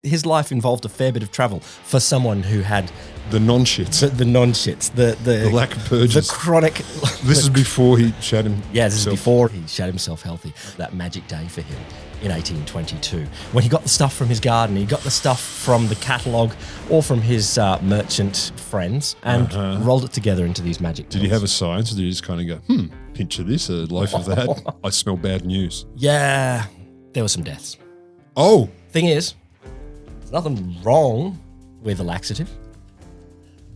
His life involved a fair bit of travel for someone who had The non-shits. the non-shits, the lack of purges. the chronic. This is before he shat himself. Yeah, this is before he shat himself healthy. That magic day for him in 1822, when he got the stuff from his garden, he got the stuff from the catalogue or from his merchant friends, and rolled it together into these magic pills. Did he have a science, or did he just kind of go, pinch of this, a loaf of that? I smell bad news. Yeah, there were some deaths. Oh, Thing is, there's nothing wrong with a laxative,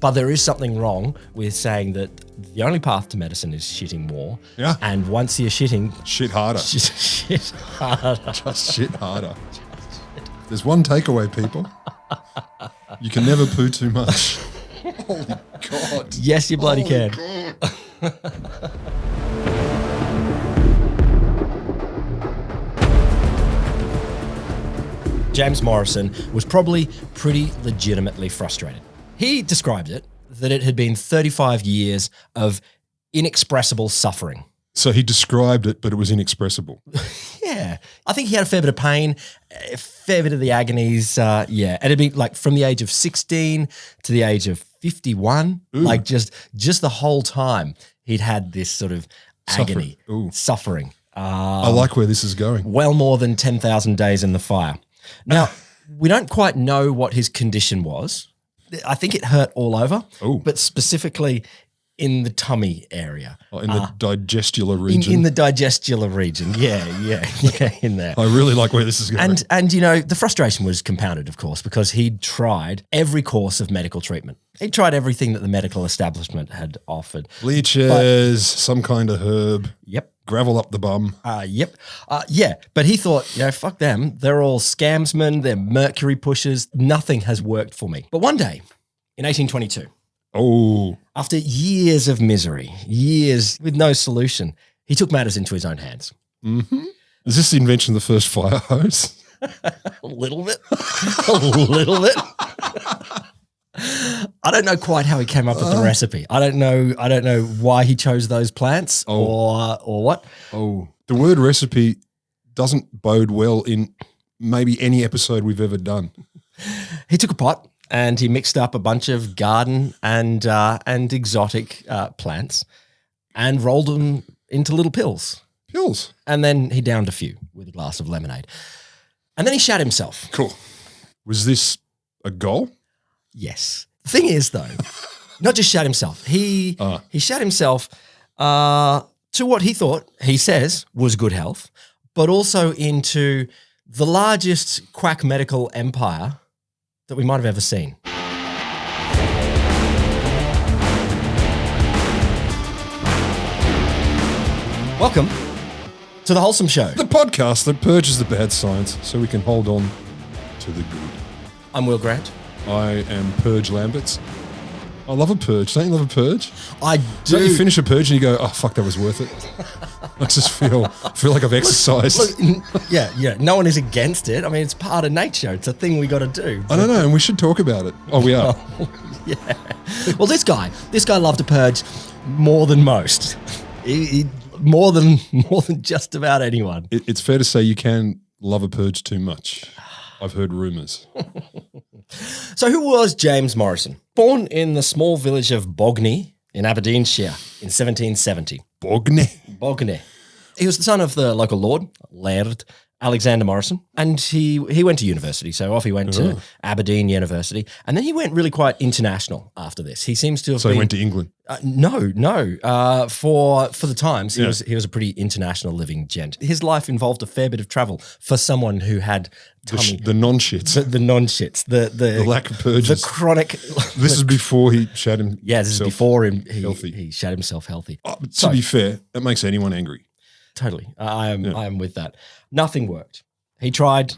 but there is something wrong with saying that the only path to medicine is shitting more. Yeah. And once you're shitting, shit harder. shit harder. Just shit harder. There's one takeaway, people. You can never poo too much. Holy God. Yes, you bloody can. James Morrison was probably pretty legitimately frustrated. He described it that it had been 35 years of inexpressible suffering. So he described it, but it was inexpressible. Yeah. I think he had a fair bit of pain, a fair bit of the agonies. And it'd be like from the age of 16 to the age of 51, like just the whole time he'd had this sort of agony, suffering. I like where this is going. Well more than 10,000 days in the fire. Now, we don't quite know what his condition was. I think it hurt all over, but specifically in the tummy area. Oh, in the digesticular region. In the digesticular region, yeah, in there. I really like where this is going. And you know, the frustration was compounded, of course, because he'd tried every course of medical treatment. He'd tried everything that the medical establishment had offered. Leeches, some kind of herb. Yep. Gravel up the bum. But he thought, fuck them. They're all scamsmen. They're mercury pushers. Nothing has worked for me. But one day, in 1822, after years of misery, years with no solution, he took matters into his own hands. Mm-hmm. Is this the invention of the first fire hose? A little bit. A little bit. I don't know quite how he came up with the recipe. I don't know why he chose those plants or what. Oh, the word recipe doesn't bode well in maybe any episode we've ever done. He took a pot and he mixed up a bunch of garden and exotic plants and rolled them into little pills. Pills? And then he downed a few with a glass of lemonade. And then he shat himself. Cool. Was this a goal? Yes. The thing is, though, not just shat himself. He shat himself to what he thought, he says, was good health, but also into the largest quack medical empire that we might have ever seen. Welcome to The Wholesome Show. The podcast that purges the bad science so we can hold on to the good. I'm Will Grant. I am Purge Lamberts. I love a purge. Don't you love a purge? I do. Don't you finish a purge and you go, oh, fuck, that was worth it? I just feel like I've exercised. Look, yeah. No one is against it. I mean, it's part of nature. It's a thing we got to do. I don't know, and we should talk about it. Oh, we are. Yeah. Well, this guy loved to purge more than most. He more than just about anyone. It's fair to say you can love a purge too much. I've heard rumours. So who was James Morison? Born in the small village of Bogney in Aberdeenshire in 1770. Bogney. He was the son of the local lord, Laird Alexander Morrison, and he went to university. So off he went to Aberdeen University, and then he went really quite international after this. He seems to have So he went to England? No. For the times, he was a pretty international living gent. His life involved a fair bit of travel for someone who had tummy. The non-shits. The non-shits. The lack of purges. The chronic. This is before he shat himself. Yeah, this is before healthy. He shat himself healthy. To be fair, that makes anyone angry. Totally. I am with that. Nothing worked. He tried,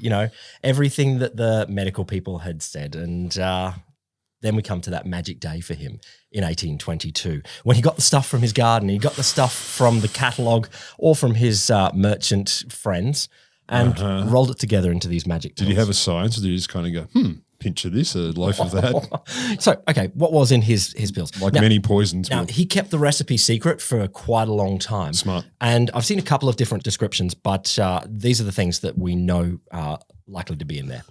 everything that the medical people had said. And then we come to that magic day for him in 1822 when he got the stuff from his garden. He got the stuff from the catalogue or from his merchant friends and rolled it together into these magic pills. Did he have a science, or did he just kind of go, pinch of this, a loaf of that? So, okay, what was in his pills? Like many poisons. Now, he kept the recipe secret for quite a long time. Smart. And I've seen a couple of different descriptions, but these are the things that we know likely to be in there.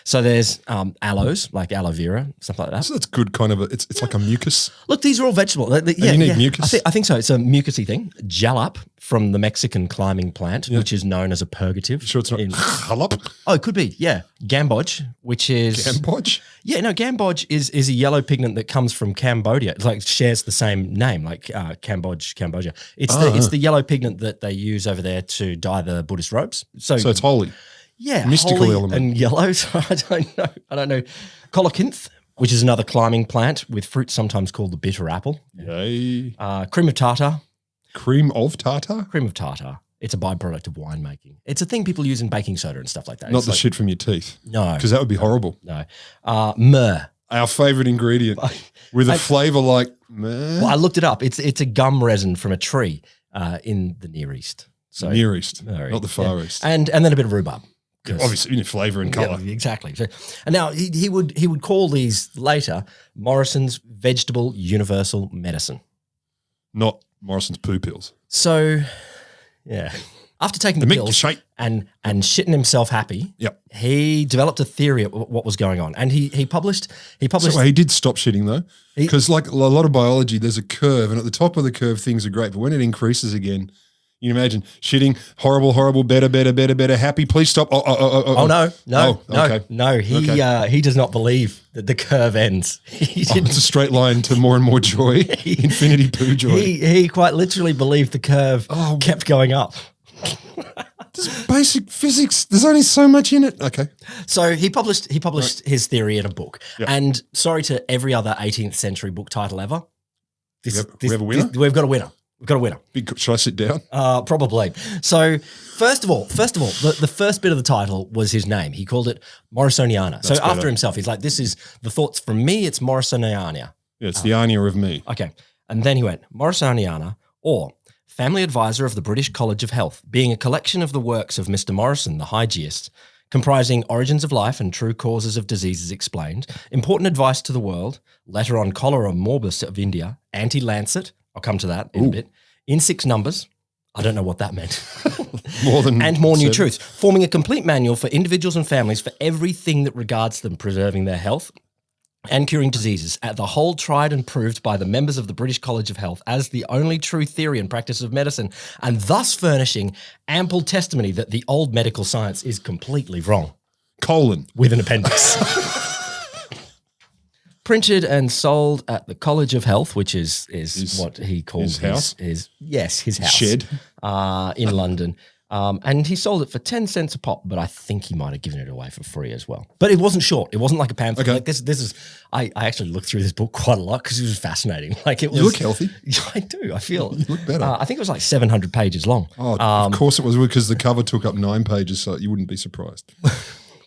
So there's aloes, like aloe vera, stuff like that. So that's good kind of it's like a mucus. Look, these are all vegetable. You need mucus? I think so. It's a mucusy thing. Jalap from the Mexican climbing plant, which is known as a purgative. Sure it's not jalap? Oh, it could be, yeah. Gamboj, which is... Gamboj? Yeah, no, Gamboj is a yellow pigment that comes from Cambodia. It's like shares the same name, like Cambodia. It's the yellow pigment that they use over there to dye the Buddhist robes. So it's holy. Yeah, mystical holy element. and yellow. So I don't know. Colocinth, which is another climbing plant with fruit sometimes called the bitter apple. Yay. Cream of tartar. Cream of tartar? Cream of tartar. It's a byproduct of winemaking. It's a thing people use in baking soda and stuff like that. Not it's the like, shit from your teeth. No. Because that would be horrible. No. Myrrh. Our favourite ingredient with a flavour like myrrh. Well, I looked it up. It's a gum resin from a tree in the Near East. So Near East, not the Far East. And then a bit of rhubarb. Obviously, in flavour and colour. Yeah, exactly. So, and now he would call these later Morrison's vegetable universal medicine. Not Morrison's poo pills. So, yeah. After taking the pills shake. and shitting himself happy, he developed a theory of what was going on. And he published. So he did stop shitting though, because like a lot of biology, there's a curve, and at the top of the curve, things are great, but when it increases again, you can imagine shitting, horrible, better, happy. Please stop. No. He does not believe that the curve ends. It's a straight line to more and more joy, infinity poo joy. He quite literally believed the curve kept going up. Just basic physics. There's only so much in it. Okay. So he published his theory in a book. Yep. And sorry to every other 18th century book title ever. We have a winner? We've got a winner. We've got a winner. Should I sit down? Probably. So first of all, the first bit of the title was his name. He called it Morrisoniana. So after himself, he's like, this is the thoughts from me. It's Morrisoniana. Yeah, it's the Ania of me. Okay. And then he went, Morrisoniana, or Family Advisor of the British College of Health, being a collection of the works of Mr. Morrison, the hygienist, comprising Origins of Life and True Causes of Diseases Explained, Important Advice to the World, Letter on Cholera Morbus of India, Anti-Lancet, I'll come to that in a bit, in 6 numbers, I don't know what that meant, and More New Truths, forming a complete manual for individuals and families for everything that regards them preserving their health and curing diseases, at the whole tried and proved by the members of the British College of Health as the only true theory and practice of medicine, and thus furnishing ample testimony that the old medical science is completely wrong. With an appendix. Printed and sold at the College of Health, which is what he calls his house. Shed. In London. And he sold it for 10 cents a pop, but I think he might have given it away for free as well. But it wasn't short. It wasn't like a pamphlet. Okay. Like this is. I actually looked through this book quite a lot because it was fascinating. Like it was. You look healthy. I do. I feel. You look better. I think it was like 700 pages long. Oh, of course it was, because the cover took up 9 pages, so you wouldn't be surprised.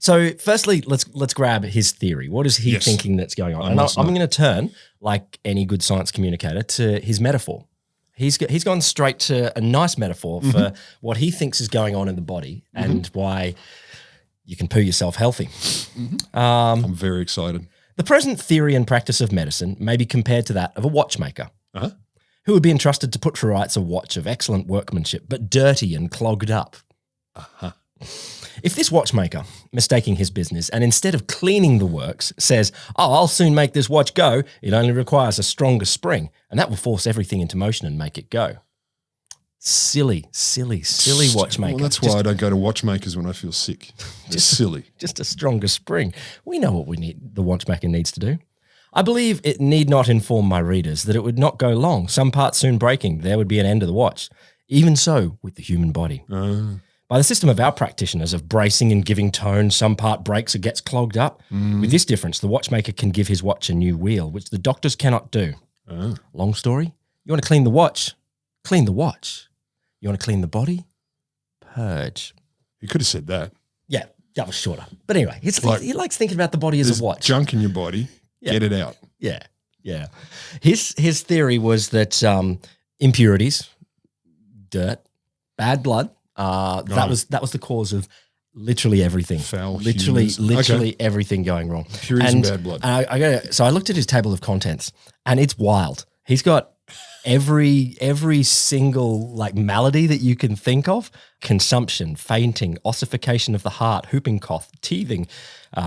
So firstly, let's grab his theory. What is he thinking that's going on? And I'm going to turn, like any good science communicator, to his metaphor. He's gone straight to a nice metaphor for what he thinks is going on in the body and why you can poo yourself healthy. I'm very excited. The present theory and practice of medicine may be compared to that of a watchmaker who would be entrusted to put to rights a watch of excellent workmanship, but dirty and clogged up. If this watchmaker, mistaking his business, and instead of cleaning the works, says, I'll soon make this watch go, it only requires a stronger spring, and that will force everything into motion and make it go. Silly watchmaker. Well, that's why I don't go to watchmakers when I feel sick. It's silly. Just a stronger spring. We know what the watchmaker needs to do. I believe it need not inform my readers that it would not go long, some parts soon breaking, there would be an end of the watch. Even so with the human body. By the system of our practitioners of bracing and giving tone, some part breaks or gets clogged up. With this difference, the watchmaker can give his watch a new wheel, which the doctors cannot do. Long story? You want to clean the watch? Clean the watch. You want to clean the body? Purge. You could have said that. Yeah, that was shorter. But anyway, he likes thinking about the body as a watch. Junk in your body. Yeah. Get it out. Yeah. His theory was that impurities, dirt, bad blood, that was the cause of literally everything. Literally everything going wrong. Impurities and bad blood. So I looked at his table of contents, and it's wild. He's got Every single like malady that you can think of: consumption, fainting, ossification of the heart, whooping cough, teething,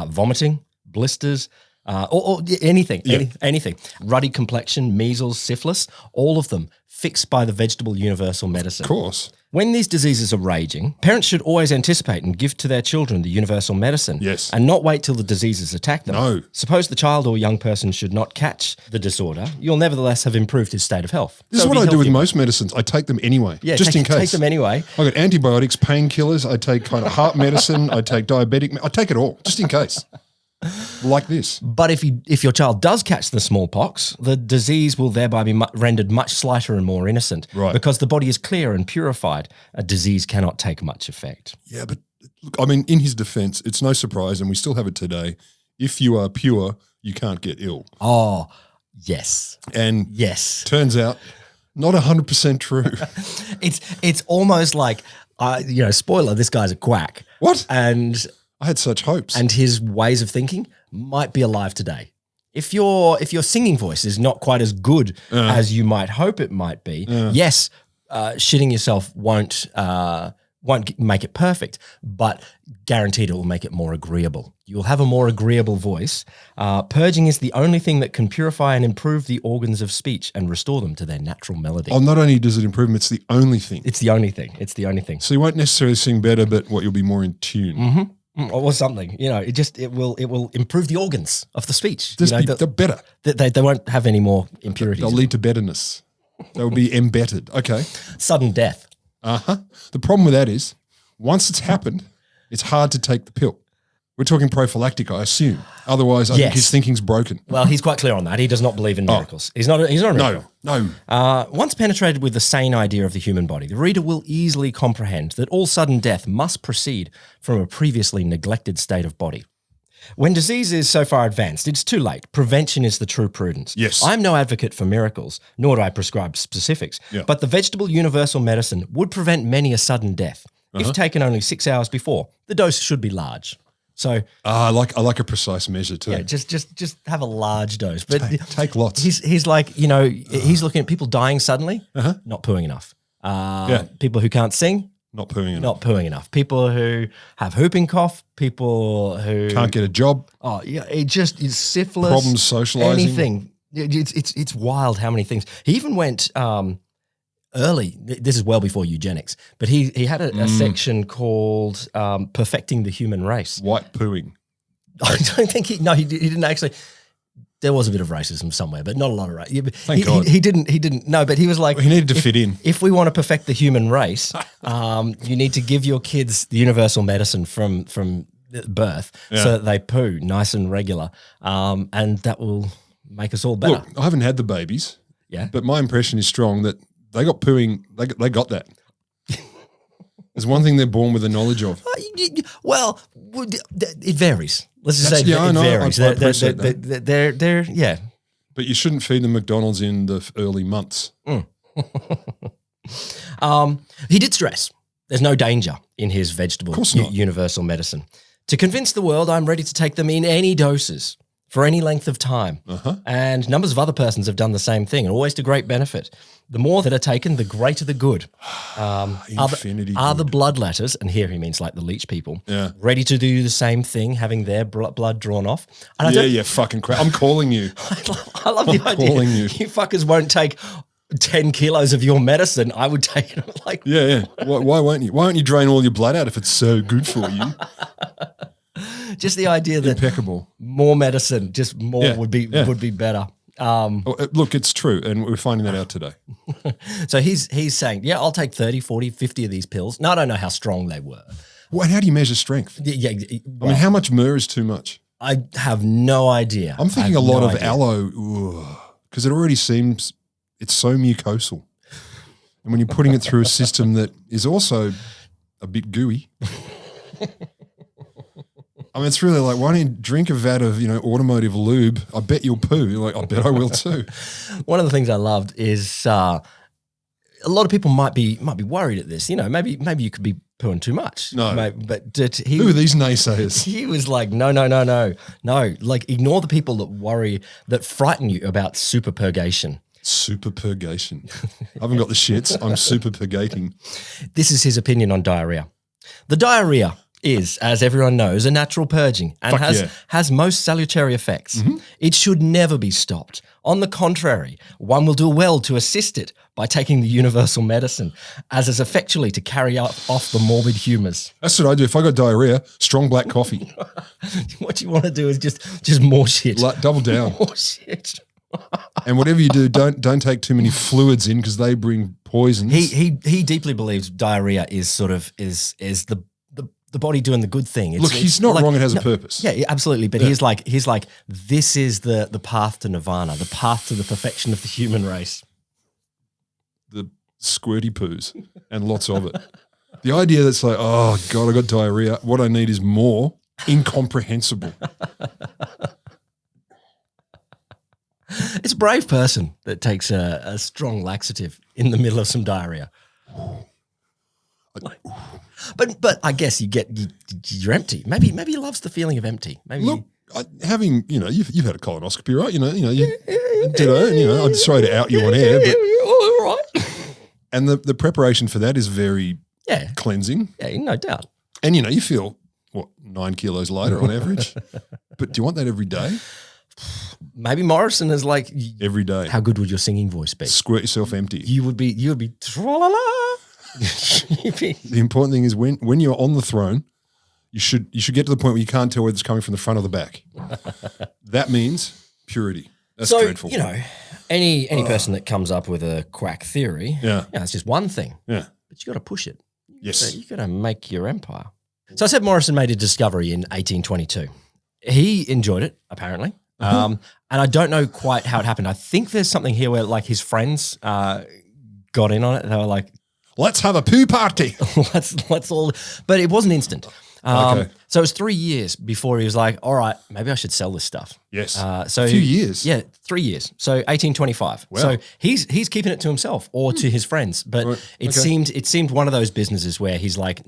vomiting, blisters, or anything, anything. Ruddy complexion, measles, syphilis, all of them fixed by the vegetable universal medicine. Of course. When these diseases are raging, parents should always anticipate and give to their children the universal medicine. Yes. And not wait till the diseases attack them. No. Suppose the child or young person should not catch the disorder, you'll nevertheless have improved his state of health. This is what I do with most medicines. I take them anyway, just in case. Take them anyway. I got antibiotics, painkillers. I take kind of heart medicine. I take diabetic. I take it all, just in case. Like this. But if your child does catch the smallpox, the disease will thereby be rendered much slighter and more innocent. Right. Because the body is clear and purified. A disease cannot take much effect. Yeah, but look, I mean, in his defense, it's no surprise, and we still have it today. If you are pure, you can't get ill. Oh, yes. And yes. Turns out, not 100% true. It's almost like, spoiler, this guy's a quack. What? And I had such hopes. And his ways of thinking might be alive today. If your singing voice is not quite as good as you might hope it might be, yes, shitting yourself won't make it perfect, but guaranteed it will make it more agreeable. You will have a more agreeable voice. Purging is the only thing that can purify and improve the organs of speech and restore them to their natural melody. Oh, not only does it improve them, it's the only thing. It's the only thing. It's the only thing. So you won't necessarily sing better, but you'll be more in tune. Mm-hmm. Or something, it will improve the organs of the speech. They're better. They won't have any more impurities. They'll lead to betterness. They'll be embedded. Okay. Sudden death. The problem with that is, once it's happened, it's hard to take the pill. We're talking prophylactic, I assume. Otherwise, I think his thinking's broken. Well, he's quite clear on that. He does not believe in miracles. He's not a miracle. No. Once penetrated with the sane idea of the human body, the reader will easily comprehend that all sudden death must proceed from a previously neglected state of body. When disease is so far advanced, it's too late. Prevention is the true prudence. Yes. I'm no advocate for miracles, nor do I prescribe specifics, but the vegetable universal medicine would prevent many a sudden death. If taken only 6 hours before, the dose should be large. So I like a precise measure too. Yeah, just have a large dose. But take lots. He's like, he's looking at people dying suddenly, not pooing enough. People who can't sing, not pooing enough. Not pooing enough. People who have whooping cough, people who can't get a job. Oh yeah, it's syphilis. Problems socializing. Anything. It's wild how many things. He even went early. This is well before eugenics, but he had a section called Perfecting the Human Race. White pooing. I don't think he didn't actually. There was a bit of racism somewhere, but not a lot of racism. Thank God. He didn't. No, but he was like, he needed to fit in. If we want to perfect the human race, you need to give your kids the universal medicine from birth, so that they poo nice and regular, and that will make us all better. Look, I haven't had the babies, but my impression is strong that they got pooing. They got that. There's one thing they're born with the knowledge of. Well, it varies. Let's just say it varies. I appreciate that. They're But you shouldn't feed them McDonald's in the early months. He did stress there's no danger in his vegetable universal medicine. To convince the world I'm ready to take them in any doses for any length of time. And numbers of other persons have done the same thing, and always to great benefit. The more that are taken, the greater the good. Are the bloodletters, and here he means like the leech people, ready to do the same thing, having their blood drawn off? And fucking crap. I'm calling you. I love the idea. Calling you. You fuckers won't take 10 kilos of your medicine. I would take it like... Yeah. Why won't you? Why won't you drain all your blood out if it's so good for you? Just the idea that impeccable. More medicine, just more would be better. Look, it's true, and we're finding that out today. So he's saying, I'll take 30, 40, 50 of these pills. Now, I don't know how strong they were. Well, and how do you measure strength? I mean, how much myrrh is too much? I have no idea. I'm thinking a lot of aloe, because it already seems it's so mucosal. And when you're putting it through a system that is also a bit gooey. I mean, it's really like, why don't you drink a vat of, automotive lube? I bet you'll poo. You're like, I bet I will too. One of the things I loved is a lot of people might be worried at this. Maybe you could be pooing too much. No. But who are these naysayers? He was like, no. Like, ignore the people that frighten you about super purgation. Super purgation. I haven't got the shits. I'm super purgating. This is his opinion on diarrhea. The diarrhea is, as everyone knows, a natural purging and has most salutary effects. It should never be stopped. On the contrary, one will do well to assist it by taking the universal medicine, as effectually to carry off the morbid humours. That's what I do. If I got diarrhea, strong black coffee. What you want to do is just more shit. Double down. More shit. And whatever you do, don't take too many fluids in because they bring poisons. He deeply believes diarrhea is sort of is the body doing the good thing. Look, he's not wrong. It has a purpose. Yeah, absolutely. But he's like, this is the path to nirvana, the path to the perfection of the human race. The squirty poos and lots of it. The idea that's like, oh God, I got diarrhea. What I need is more. Incomprehensible. It's a brave person that takes a strong laxative in the middle of some diarrhea. But I guess you're empty. Maybe he loves the feeling of empty. Maybe look, having you've had a colonoscopy, right? I'm sorry to out you on air, but all right. And the preparation for that is very cleansing. Yeah, no doubt. And you feel 9 kilos lighter on average. But do you want that every day? Maybe Morrison is like every day. How good would your singing voice be? Squirt yourself empty. You would be tra-la-la. The important thing is when you're on the throne, you should get to the point where you can't tell whether it's coming from the front or the back. That means purity. That's dreadful. Any person that comes up with a quack theory, it's just one thing. Yeah. But you got to push it. Yes. You got to make your empire. So I said Morrison made a discovery in 1822. He enjoyed it, apparently. And I don't know quite how it happened. I think there's something here where like his friends got in on it. They were like, let's have a poo party. let's all, but it wasn't instant. Okay. So it was 3 years before he was like, all right, maybe I should sell this stuff. Yes. So a few years. Yeah, 3 years. So 1825. Wow. So he's keeping it to himself or to his friends. But it seemed one of those businesses where he's like,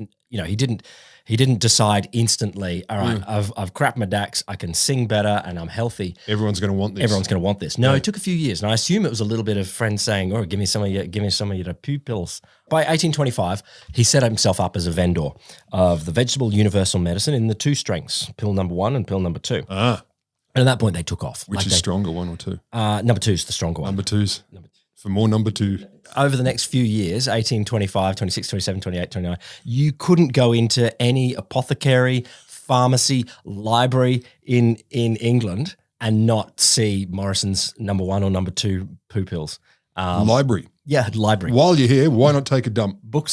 he didn't decide instantly, all right, I've crapped my dax, I can sing better and I'm healthy. Everyone's going to want this. No, it took a few years. And I assume it was a little bit of friends saying, oh, give me some of your poo pills. By 1825, he set himself up as a vendor of the vegetable universal medicine in the 2 strengths, pill number 1 and pill number 2. And at that point, they took off. Which is stronger, 1 or 2? Number 2 is the stronger one. Number 2's. For more number 2. Over the next few years, 1825, 26, 27, 28, 29, you couldn't go into any apothecary, pharmacy, library in England and not see Morrison's number 1 or number 2 poo pills. Library. Yeah, library. While you're here, why not take a dump? Book.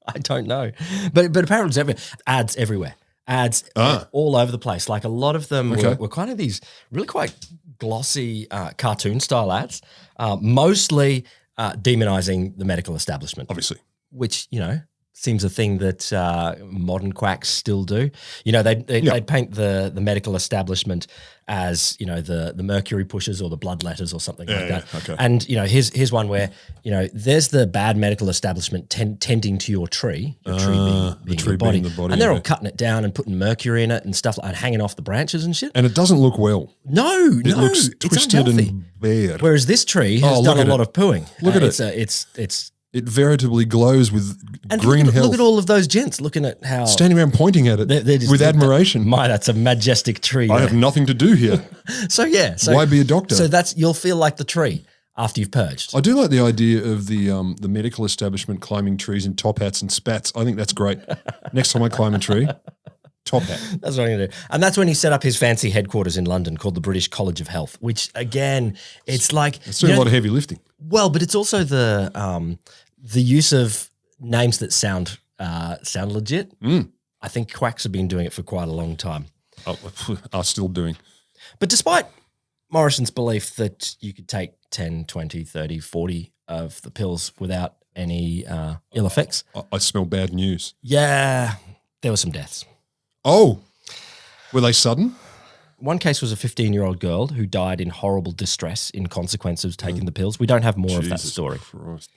I don't know. But apparently it's ads everywhere. Ads all over the place. Like a lot of them were kind of these really quite glossy cartoon style ads, mostly demonizing the medical establishment. Obviously. Which, seems a thing that modern quacks still do. They'd paint the medical establishment as, the mercury pushers or the bloodletters or something like that. Okay. And, here's one where, there's the bad medical establishment tending to your tree, being your body. And they're all cutting it down and putting mercury in it and stuff like that, hanging off the branches and shit. And it doesn't look well. No, it looks twisted and bare. Whereas this tree has done a lot of pooing. Look at it. It veritably glows with green health. Look at all of those gents looking at how... Standing around pointing at it with admiration. That's a majestic tree. I have nothing to do here. So why be a doctor? So you'll feel like the tree after you've purged. I do like the idea of the medical establishment climbing trees in top hats and spats. I think that's great. Next time I climb a tree, top hat. That's what I'm going to do. And that's when he set up his fancy headquarters in London called the British College of Health, which again, it's like... It's doing a lot of heavy lifting. Well, but it's also the use of names that sound legit. I think quacks have been doing it for quite a long time. Are still doing. But despite Morrison's belief that you could take 10, 20, 30, 40 of the pills without any ill effects. I smell bad news. Yeah, there were some deaths. Oh, were they sudden? One case was a 15-year-old girl who died in horrible distress in consequence of taking the pills. We don't have more of that story. Christ.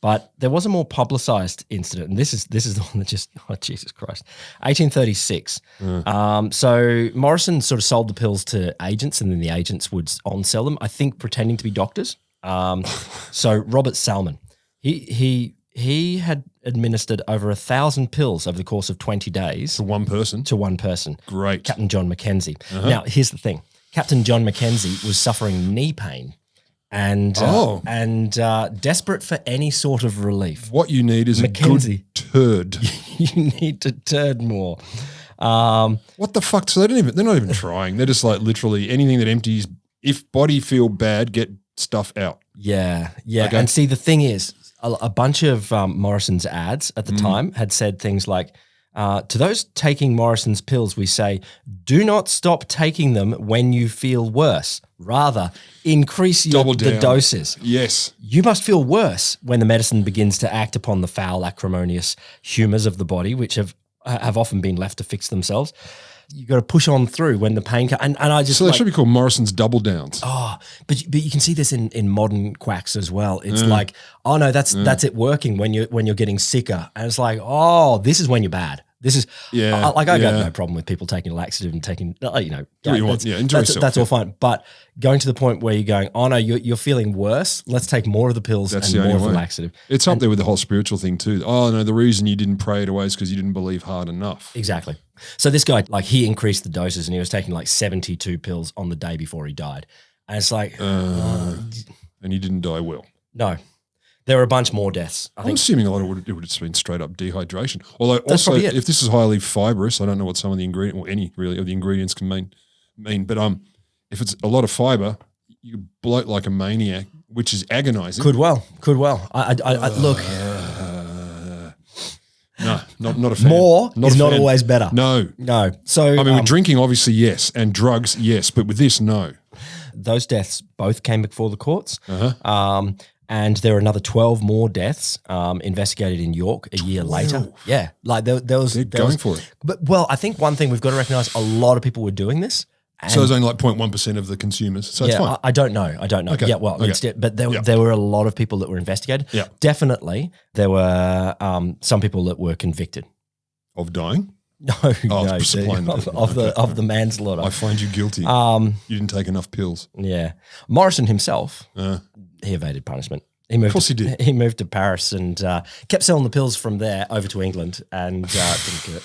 But there was a more publicised incident, and this is the one that just, oh, Jesus Christ, 1836. So Morrison sort of sold the pills to agents, and then the agents would on-sell them, I think pretending to be doctors. So Robert Salmon, he had administered over 1,000 pills over the course of 20 days. To one person? Great. Captain John Mackenzie. Now, here's the thing. Captain John Mackenzie was suffering knee pain and desperate for any sort of relief. What you need is Mackenzie, a good turd. You need to turd more. What the fuck? So they're not even trying. They're just like literally anything that empties. If body feel bad, get stuff out. Yeah. Okay. And see, the thing is, a bunch of Morrison's ads at the time had said things like, to those taking Morrison's pills, we say, do not stop taking them when you feel worse. Rather, increase the doses. Yes. You must feel worse when the medicine begins to act upon the foul, acrimonious humours of the body, which have often been left to fix themselves. You got to push on through when the pain comes. And I just so they should be called Morrison's double downs. Oh, but you can see this in modern quacks as well. It's like, oh no, that's it working when you're getting sicker, and it's like, oh, this is when you're bad. This is I got no problem with people taking laxative and taking do what you want. Enjoy yourself. That's all fine. But going to the point where you're going, oh no, you're feeling worse. Let's take more of the pills and more of the laxative. It's up there with the whole spiritual thing too. Oh no, the reason you didn't pray it away is because you didn't believe hard enough. Exactly. So this guy, like, he increased the doses and he was taking like 72 pills on the day before he died. And it's like, and he didn't die well. No. There were a bunch more deaths. I'm assuming a lot of it would have just been straight up dehydration. Although That's also, if this is highly fibrous, I don't know what some of the ingredients, or any really of the ingredients can mean. But if it's a lot of fiber, you bloat like a maniac, which is agonizing. Could well. I look. No, not a fan. More is not always better. No. So I mean, with drinking, obviously, yes, and drugs, yes, but with this, no. Those deaths both came before the courts. And there were another 12 more deaths investigated in York a year later. Yeah, like there was. They're going for it. But I think one thing we've got to recognise: a lot of people were doing this. So there's only like 0.1% of the consumers. So it's fine. I don't know. Okay. Yeah, well, but there were a lot of people that were investigated. Yeah. Definitely, there were some people that were convicted Of dying? No, of the manslaughter. I find you guilty. You didn't take enough pills. Yeah. Morrison himself, he evaded punishment. Of course he did. He moved to Paris and kept selling the pills from there over to England and didn't get it.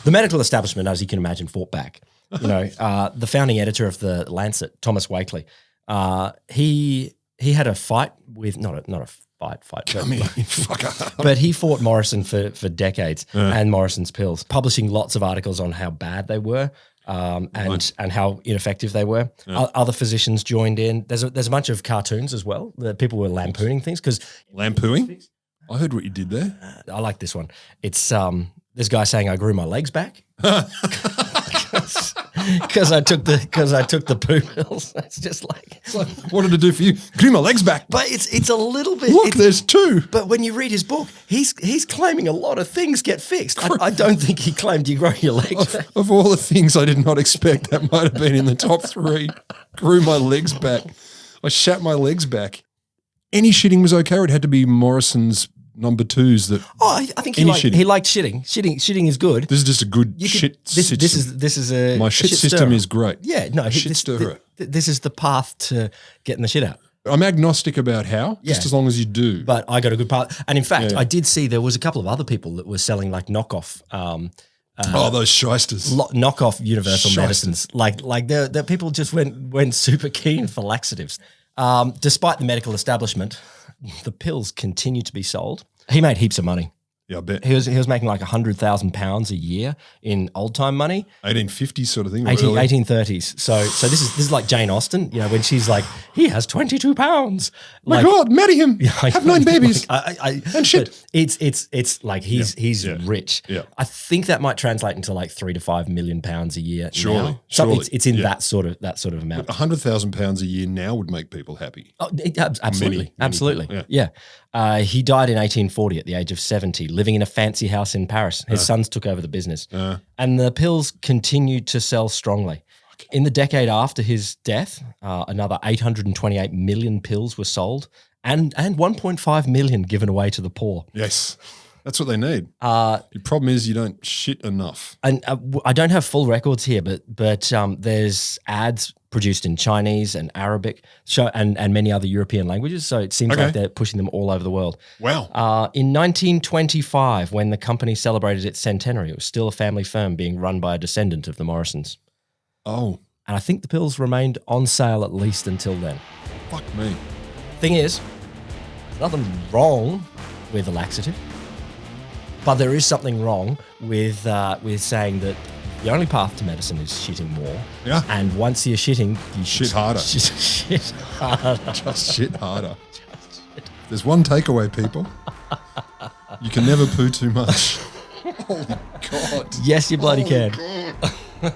The medical establishment, as you can imagine, fought back. You know, the founding editor of the Lancet, Thomas Wakely, he had a fight with not a fight. Come here, fucker. But he fought Morrison for decades and Morrison's pills, publishing lots of articles on how bad they were and how ineffective they were. Other physicians joined in. There's a bunch of cartoons as well. People were lampooning things because lampooning. I heard what you did there. I like this one. It's this guy saying I grew my legs back. Because I took the poo pills. It's just like, what did it do for you? Grew my legs back. But it's a little bit. Look, there's two. But when you read his book, he's claiming a lot of things get fixed. I don't think he claimed you grow your legs back. Of all the things I did not expect, that might have been in the top 3. Grew my legs back. I shat my legs back. Any shitting was okay, or it had to be Morrison's number 2s that. Oh, I think he liked shitting. Shitting is good. This is just a good shit. This is a my shit system stirrer. is great. Yeah, no, shit stirrer. This is the path to getting the shit out. I'm agnostic about how, just as long as you do. But I got a good path, and in fact, I did see there was a couple of other people that were selling like knockoff. Those shysters. Knockoff universal medicines. Like there people just went super keen for laxatives. Despite the medical establishment, the pills continued to be sold. He made heaps of money. Yeah, I bet. He was making like £100,000 a year in old time money. 1850s sort of thing. 1830s. So this is like Jane Austen, you know, when she's like, he has £22. My God, marry him. Have 9 babies. And shit. It's like he's rich. Yeah. I think that might translate into like £3 to £5 million a year. Surely. Now. So it's in that sort of amount. £100,000 a year now would make people happy. Oh, absolutely. Absolutely. People, yeah. He died in 1840 at the age of 70, living in a fancy house in Paris. His sons took over the business. And the pills continued to sell strongly. In the decade after his death, another 828 million pills were sold and 1.5 million given away to the poor. Yes. That's what they need. Your problem is you don't shit enough. And I don't have full records here, but there's ads produced in Chinese and Arabic and many other European languages. So it seems like they're pushing them all over the world. Wow. In 1925, when the company celebrated its centenary, it was still a family firm being run by a descendant of the Morrisons. Oh. And I think the pills remained on sale at least until then. Fuck me. Thing is, there's nothing wrong with a laxative. But there is something wrong with saying that the only path to medicine is shitting more. Yeah. And once you're shitting, you shit harder. Shit harder. Just shit harder. There's one takeaway, people. You can never poo too much. Holy God. Yes, you bloody can. God.